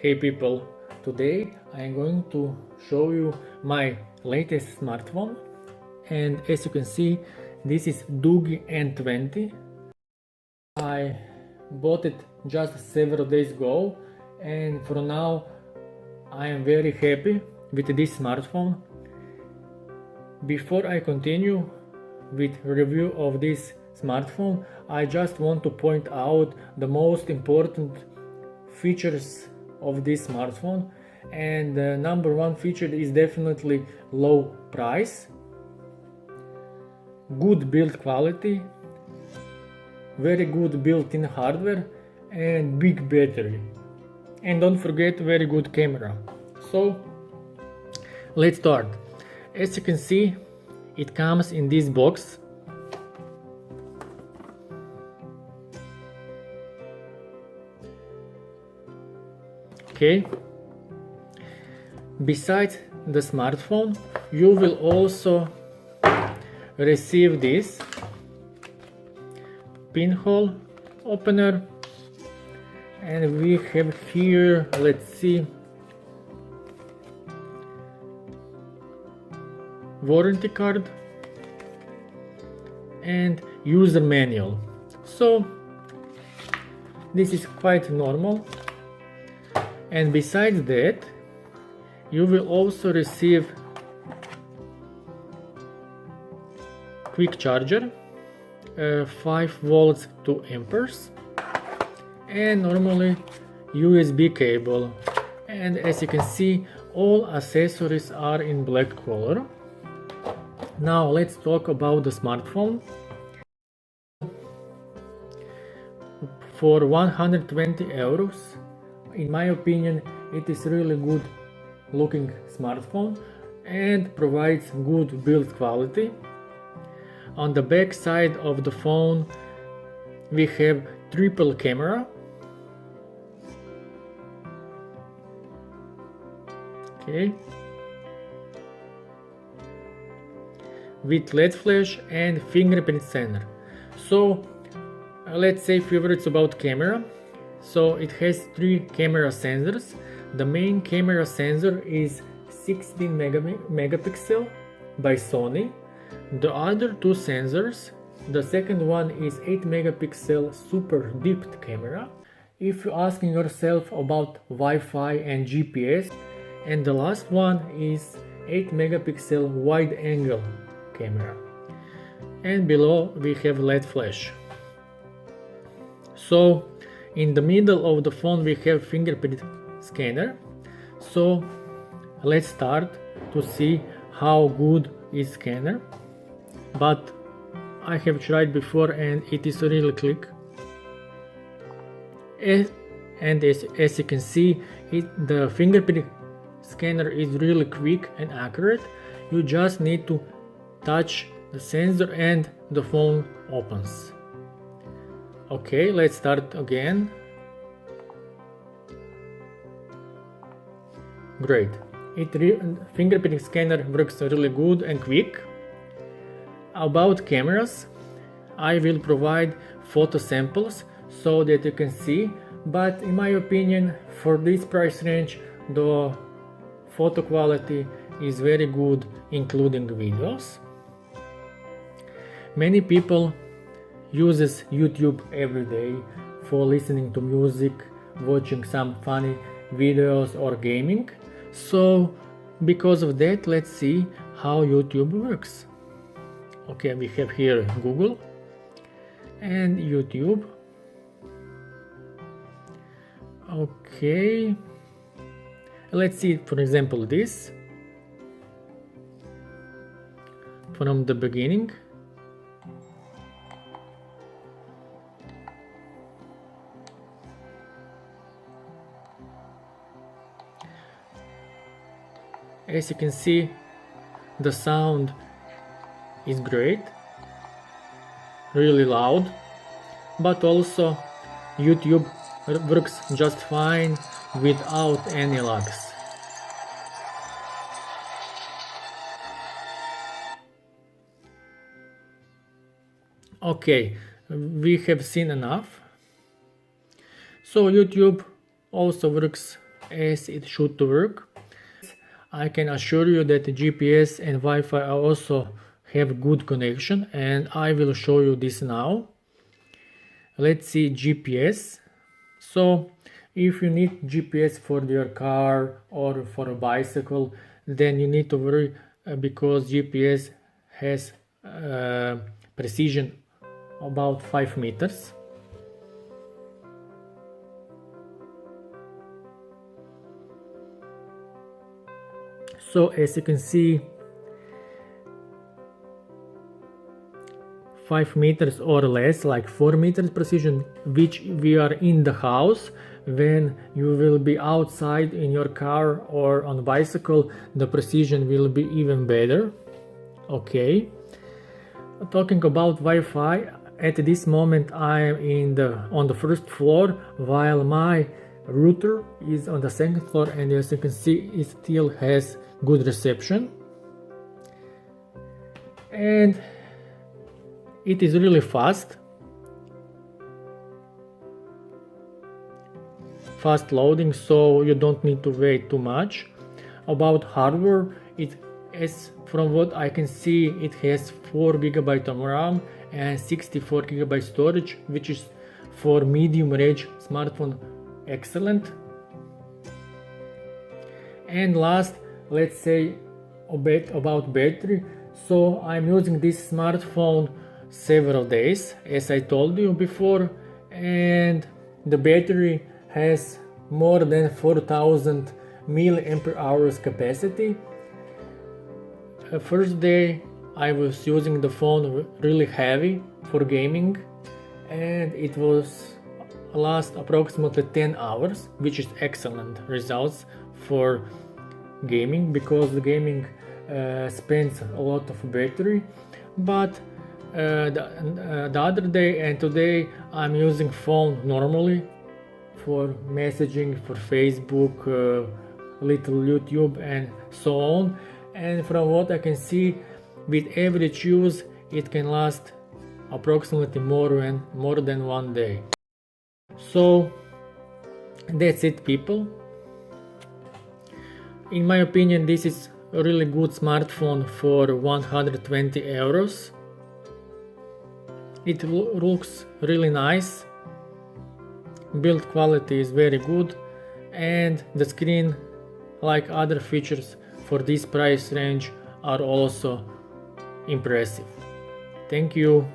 Hey people, today I am going to show you my latest smartphone, and as you can see this is Doogee N20. I bought it just several days ago and for now I am very happy with this smartphone. Before I continue with review of this smartphone, I just want to point out the most important features of this smartphone, and the number one feature is definitely low price, good build quality, very good built-in hardware and big battery, and don't forget very good camera. So let's start. As you can see, it comes in this box. Okay. Besides the smartphone, you will also receive this pinhole opener, and we have here, let's see, warranty card and user manual. So this is quite normal. And besides that, you will also receive quick charger, 5 volts to amperes, and normally USB cable. And as you can see, all accessories are in black color. Now let's talk about the smartphone. For 120 euros, in my opinion, it is really good looking smartphone and provides good build quality. On the back side of the phone we have triple camera, okay, with LED flash and fingerprint sensor. So let's say few words about camera. So it has 3 camera sensors. The main camera sensor is 16 megapixel by Sony. The other 2 sensors, the second one is 8 megapixel super deep camera, if you're asking yourself about Wi-Fi and GPS, and the last one is 8 megapixel wide angle camera. And below we have LED flash. So in the middle of the phone we have fingerprint scanner. So let's start to see how good is scanner. But I have tried before and it is really quick. And as you can see, the fingerprint scanner is really quick and accurate. You just need to touch the sensor and the phone opens. Okay, let's start again. Great. Fingerprint scanner works really good and quick. About cameras, I will provide photo samples so that you can see, but in my opinion for this price range the photo quality is very good, including videos. Many people uses YouTube every day for listening to music, watching some funny videos or gaming. So because of that, let's see how YouTube works. Okay, we have here Google and YouTube. Okay, let's see, for example, this from the beginning. As you can see, the sound is great, really loud, but also YouTube works just fine without any lags. Okay, we have seen enough. So YouTube also works as it should work. I can assure you that the GPS and Wi-Fi also have good connection, and I will show you this now. Let's see GPS. So if you need GPS for your car or for a bicycle, then you need to worry because GPS has precision about 5 meters. So as you can see, 5 meters or less, like 4 meters precision, which we are in the house. When you will be outside in your car or on bicycle, the precision will be even better. Okay. Talking about Wi-Fi, at this moment I am on the first floor, while my router is on the second floor, and as you can see, it still has good reception. And it is really fast loading, so you don't need to wait too much. About hardware, from what I can see, it has 4 GB of RAM and 64 GB storage, which is for medium range smartphone excellent. And last, let's say a bit about battery. So I'm using this smartphone several days, as I told you before, and the battery has more than 4000 mAh capacity. First day I was using the phone really heavy for gaming, and it was last approximately 10 hours, which is excellent results for gaming, because the gaming spends a lot of battery. But the other day and today I'm using phone normally for messaging, for Facebook, little YouTube and so on, and from what I can see, with average use it can last approximately more than 1 day. So that's it, people. In my opinion, this is a really good smartphone for 120 euros. It looks really nice, build quality is very good, and the screen, like other features for this price range, are also impressive. Thank you.